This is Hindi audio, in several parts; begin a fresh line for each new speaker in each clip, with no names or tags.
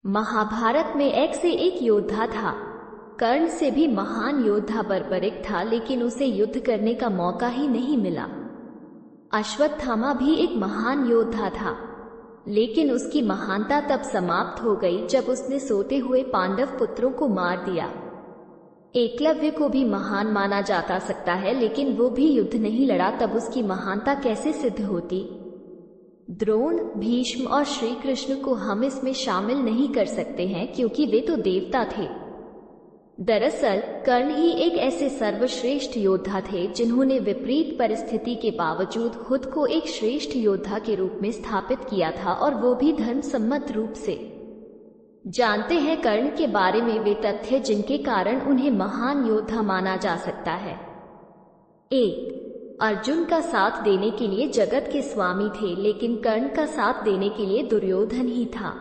महाभारत में एक से एक योद्धा था। कर्ण से भी महान योद्धा बर्बरिक था, लेकिन उसे युद्ध करने का मौका ही नहीं मिला। अश्वत्थामा भी एक महान योद्धा था, लेकिन उसकी महानता तब समाप्त हो गई जब उसने सोते हुए पांडव पुत्रों को मार दिया। एकलव्य को भी महान माना जाता सकता है, लेकिन वो भी युद्ध नहीं लड़ा, तब उसकी महानता कैसे सिद्ध होती? द्रोण, भीष्म और श्री कृष्ण को हम इसमें शामिल नहीं कर सकते हैं, क्योंकि वे तो देवता थे। दरअसल कर्ण ही एक ऐसे सर्वश्रेष्ठ योद्धा थे जिन्होंने विपरीत परिस्थिति के बावजूद खुद को एक श्रेष्ठ योद्धा के रूप में स्थापित किया था, और वो भी धर्मसम्मत रूप से। जानते हैं कर्ण के बारे में वे तथ्य जिनके कारण उन्हें महान योद्धा माना जा सकता है। 1. अर्जुन का साथ देने के लिए जगत के स्वामी थे, लेकिन कर्ण का साथ देने के लिए दुर्योधन ही था।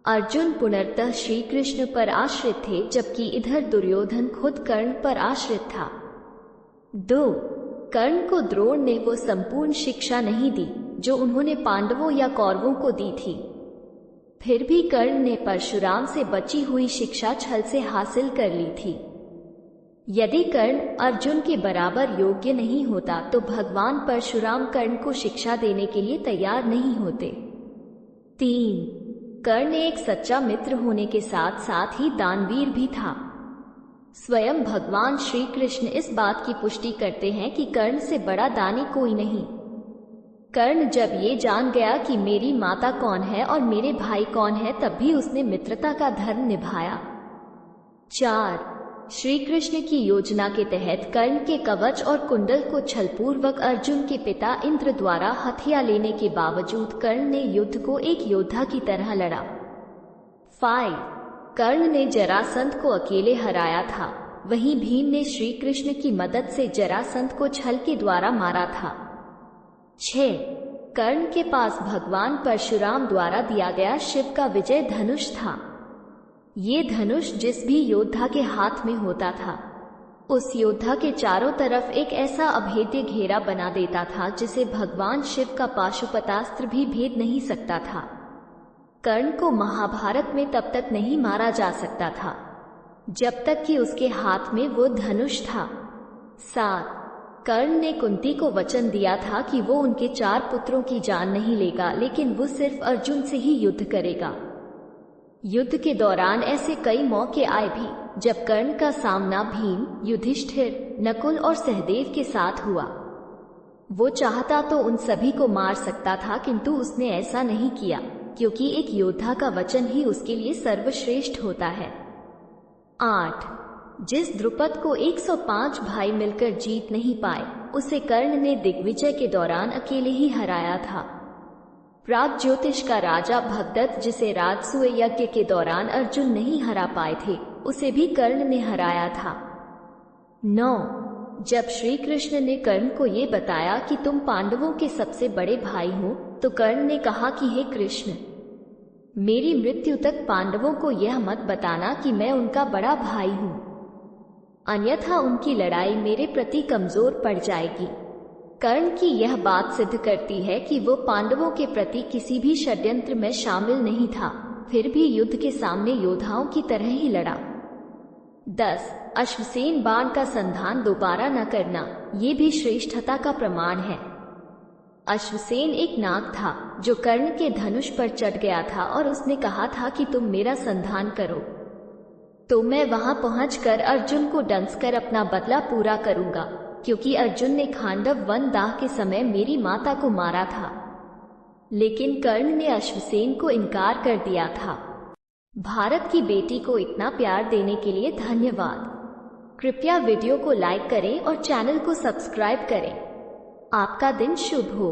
अर्जुन पुनर्तः श्री कृष्ण पर आश्रित थे, जबकि इधर दुर्योधन खुद कर्ण पर आश्रित था। 2. कर्ण को द्रोण ने वो संपूर्ण शिक्षा नहीं दी जो उन्होंने पांडवों या कौरवों को दी थी। फिर भी कर्ण ने परशुराम से बची हुई शिक्षा छल से हासिल कर ली थी। यदि कर्ण अर्जुन के बराबर योग्य नहीं होता तो भगवान परशुराम कर्ण को शिक्षा देने के लिए तैयार नहीं होते। 3. कर्ण एक सच्चा मित्र होने के साथ साथ ही दानवीर भी था। स्वयं भगवान श्री कृष्ण इस बात की पुष्टि करते हैं कि कर्ण से बड़ा दानी कोई नहीं। कर्ण जब ये जान गया कि मेरी माता कौन है और मेरे भाई कौन है, तब भी उसने मित्रता का धर्म निभाया। 4. श्री कृष्ण की योजना के तहत कर्ण के कवच और कुंडल को छलपूर्वक अर्जुन के पिता इंद्र द्वारा हथिया लेने के बावजूद कर्ण ने युद्ध को एक योद्धा की तरह लड़ा। 5. कर्ण ने जरासंध को अकेले हराया था, वहीं भीम ने श्री कृष्ण की मदद से जरासंध को छल के द्वारा मारा था। 6. कर्ण के पास भगवान परशुराम द्वारा दिया गया शिव का विजय धनुष था। ये धनुष जिस भी योद्धा के हाथ में होता था, उस योद्धा के चारों तरफ एक ऐसा अभेद्य घेरा बना देता था जिसे भगवान शिव का पाशुपतास्त्र भी भेद नहीं सकता था। कर्ण को महाभारत में तब तक नहीं मारा जा सकता था जब तक कि उसके हाथ में वो धनुष था। 7. कर्ण ने कुंती को वचन दिया था कि वो उनके 4 पुत्रों की जान नहीं लेगा, लेकिन वो सिर्फ अर्जुन से ही युद्ध करेगा। युद्ध के दौरान ऐसे कई मौके आए भी जब कर्ण का सामना भीम, युधिष्ठिर, नकुल और सहदेव के साथ हुआ। वो चाहता तो उन सभी को मार सकता था, किंतु उसने ऐसा नहीं किया, क्योंकि एक योद्धा का वचन ही उसके लिए सर्वश्रेष्ठ होता है। 8. जिस द्रुपद को 105 भाई मिलकर जीत नहीं पाए, उसे कर्ण ने दिग्विजय के दौरान अकेले ही हराया था। प्राग ज्योतिष का राजा भगदत्त, जिसे राजसूय यज्ञ के दौरान अर्जुन नहीं हरा पाए थे, उसे भी कर्ण ने हराया था। 9. जब श्री कृष्ण ने कर्ण को ये बताया कि तुम पांडवों के सबसे बड़े भाई हो, तो कर्ण ने कहा कि हे कृष्ण, मेरी मृत्यु तक पांडवों को यह मत बताना कि मैं उनका बड़ा भाई हूँ, अन्यथा उनकी लड़ाई मेरे प्रति कमजोर पड़ जाएगी। कर्ण की यह बात सिद्ध करती है कि वो पांडवों के प्रति किसी भी षड्यंत्र में शामिल नहीं था, फिर भी युद्ध के सामने योद्धाओं की तरह ही लड़ा। 10. अश्वसेन बाण का संधान दोबारा न करना, ये भी श्रेष्ठता का प्रमाण है। अश्वसेन एक नाग था जो कर्ण के धनुष पर चढ़ गया था, और उसने कहा था कि तुम मेरा संधान करो तो मैं वहां पहुंचकर अर्जुन को डंसकर अपना बदला पूरा करूंगा, क्योंकि अर्जुन ने खांडव वन दाह के समय मेरी माता को मारा था। लेकिन कर्ण ने अश्वसेन को इनकार कर दिया था। भारत की बेटी को इतना प्यार देने के लिए धन्यवाद। कृपया वीडियो को लाइक करें और चैनल को सब्सक्राइब करें। आपका दिन शुभ हो।